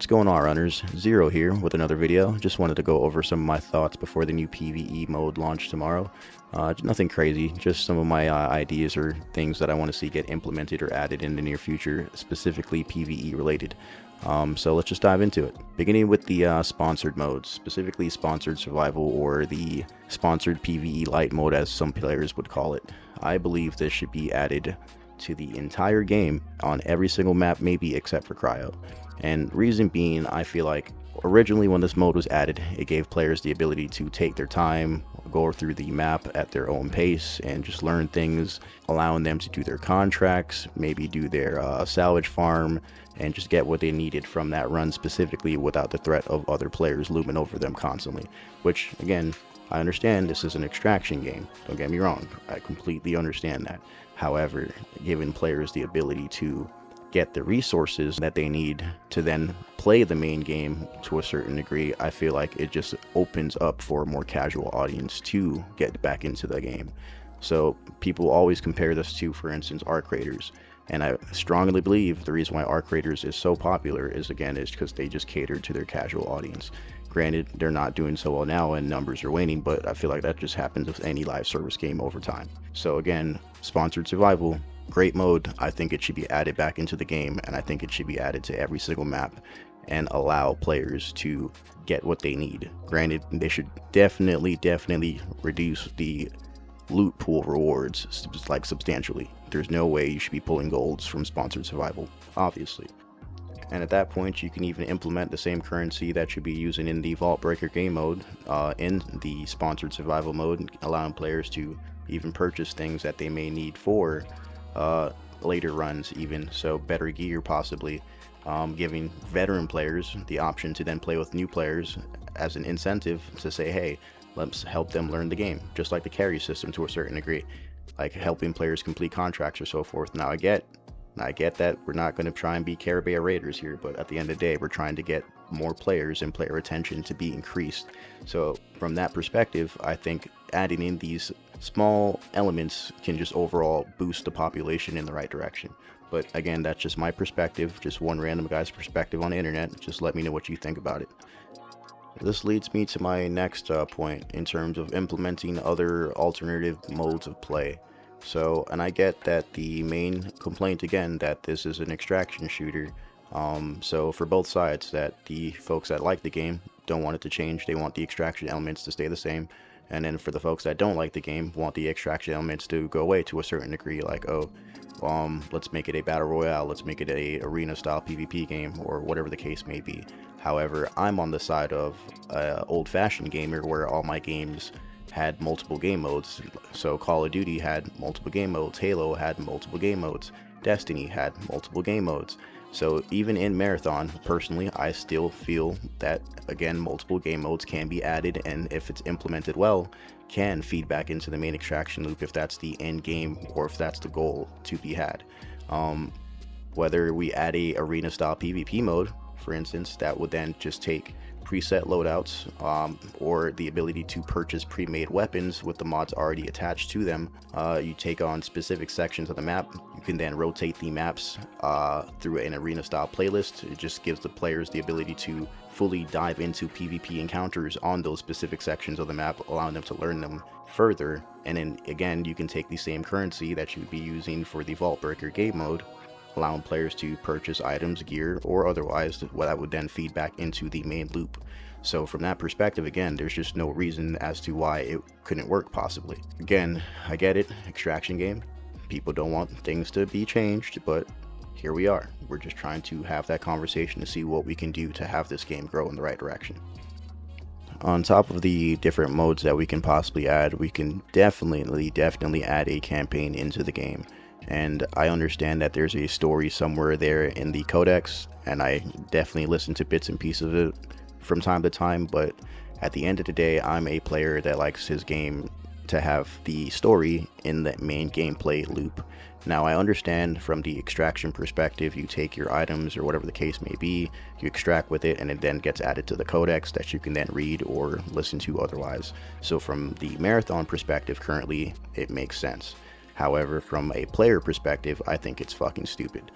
What's going on, runners? Zero here with another video. Just wanted to go over some of my thoughts before the new PVE mode launched tomorrow. Nothing crazy, just some of my ideas or things that I want to see get implemented or added in the near future, specifically PVE related. So let's just dive into it. Beginning with the sponsored modes, specifically sponsored survival or the sponsored PVE light mode as some players would call it. I believe this should be added to the entire game on every single map, maybe except for cryo. And reason being, I feel like originally when this mode was added, it gave players the ability to take their time, go through the map at their own pace, and just learn things, allowing them to do their contracts, maybe do their salvage farm, and just get what they needed from that run specifically without the threat of other players looming over them constantly. Which, again, I understand this is an extraction game, don't get me wrong, I completely understand that. However, giving players the ability to get the resources that they need to then play the main game to a certain degree, I feel like it just opens up for a more casual audience to get back into the game. So people always compare this to, for instance, Arc Raiders. And I strongly believe the reason why Arc Raiders is so popular is because they just catered to their casual audience. Granted, they're not doing so well now and numbers are waning, but I feel like that just happens with any live service game over time. So again, sponsored survival, great mode. I think it should be added back into the game, and I think it should be added to every single map and allow players to get what they need. Granted, they should definitely reduce the loot pool rewards like substantially. There's no way you should be pulling golds from sponsored survival, obviously. And at that point, you can even implement the same currency that you'd be using in the Vault Breaker game mode in the sponsored survival mode, allowing players to even purchase things that they may need for later runs even, so better gear possibly, giving veteran players the option to then play with new players as an incentive to say, hey, let's help them learn the game, just like the carry system to a certain degree, like helping players complete contracts or so forth. Now I get that we're not going to try and be Caribbean Raiders here, but at the end of the day, we're trying to get more players and player retention to be increased. So from that perspective, I think adding in these small elements can just overall boost the population in the right direction. But again, that's just my perspective, just one random guy's perspective on the internet. Just let me know what you think about it. This leads me to my next point in terms of implementing other alternative modes of play. So, and I get that the main complaint again that this is an extraction shooter. So for both sides, that the folks that like the game don't want it to change, they want the extraction elements to stay the same. And then for the folks that don't like the game, want the extraction elements to go away to a certain degree, like, oh, let's make it a battle royale, let's make it a arena style PvP game, or whatever the case may be. However, I'm on the side of old-fashioned gamer where all my games had multiple game modes. So Call of Duty had multiple game modes, Halo had multiple game modes, Destiny had multiple game modes. So even in Marathon, personally, I still feel that, again, multiple game modes can be added, and if it's implemented well, can feed back into the main extraction loop if that's the end game or if that's the goal to be had. Whether we add a arena style PvP mode, for instance, that would then just take preset loadouts or the ability to purchase pre-made weapons with the mods already attached to them. You take on specific sections of the map. You can then rotate the maps through an arena style playlist. It just gives the players the ability to fully dive into PvP encounters on those specific sections of the map, allowing them to learn them further. And then again, you can take the same currency that you would be using for the Vault Breaker game mode, allowing players to purchase items, gear, or otherwise that would then feed back into the main loop. So from that perspective, again, there's just no reason as to why it couldn't work possibly. Again, I get it, extraction game, people don't want things to be changed, but here we are. We're just trying to have that conversation to see what we can do to have this game grow in the right direction. On top of the different modes that we can possibly add, we can definitely add a campaign into the game. And I understand that there's a story somewhere there in the codex, and I definitely listen to bits and pieces of it from time to time, but at the end of the day, I'm a player that likes his game to have the story in the main gameplay loop. Now, I understand from the extraction perspective, you take your items or whatever the case may be, you extract with it, and it then gets added to the codex that you can then read or listen to otherwise. So from the Marathon perspective, currently, it makes sense. However, from a player perspective, I think it's fucking stupid.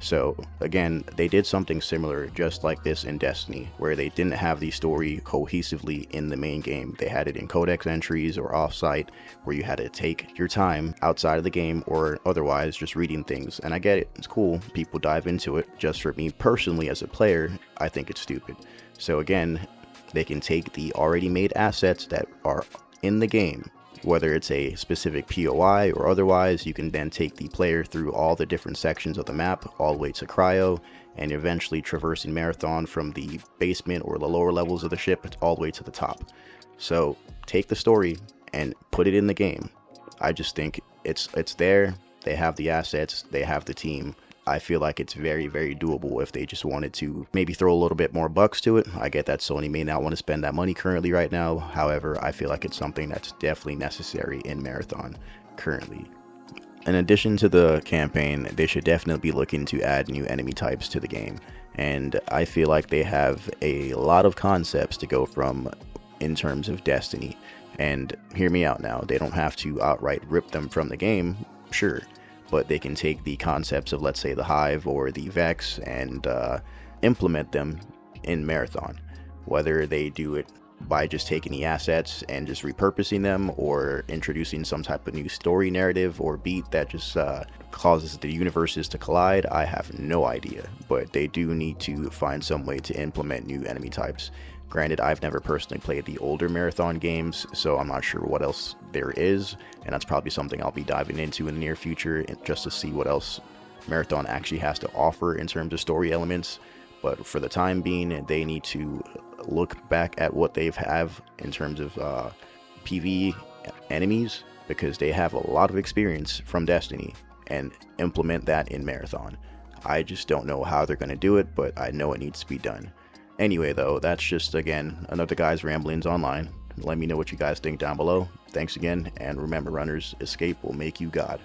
So again, they did something similar just like this in Destiny, where they didn't have the story cohesively in the main game. They had it in codex entries or offsite, where you had to take your time outside of the game or otherwise just reading things. And I get it, it's cool, people dive into it. Just for me personally as a player, I think it's stupid. So again, they can take the already made assets that are in the game, whether it's a specific POI or otherwise. You can then take the player through all the different sections of the map, all the way to Cryo, and eventually traversing Marathon from the basement or the lower levels of the ship all the way to the top. So take the story and put it in the game. I just think it's there, they have the assets, they have the team. I feel like it's very, very doable if they just wanted to maybe throw a little bit more bucks to it. I get that Sony may not want to spend that money currently right now. However, I feel like it's something that's definitely necessary in Marathon currently. In addition to the campaign, they should definitely be looking to add new enemy types to the game. And I feel like they have a lot of concepts to go from in terms of Destiny. And hear me out now, they don't have to outright rip them from the game, sure. But they can take the concepts of, let's say, the Hive or the Vex and implement them in Marathon. Whether they do it by just taking the assets and just repurposing them, or introducing some type of new story narrative or beat that just causes the universes to collide, I have no idea. But they do need to find some way to implement new enemy types. Granted, I've never personally played the older Marathon games, so I'm not sure what else there is, and that's probably something I'll be diving into in the near future just to see what else Marathon actually has to offer in terms of story elements. But for the time being, they need to look back at what they have in terms of PVE enemies, because they have a lot of experience from Destiny, and implement that in Marathon. I just don't know how they're going to do it, but I know it needs to be done. Anyway, though, that's just, again, another guy's ramblings online. Let me know what you guys think down below. Thanks again, and remember, runners, escape will make you God.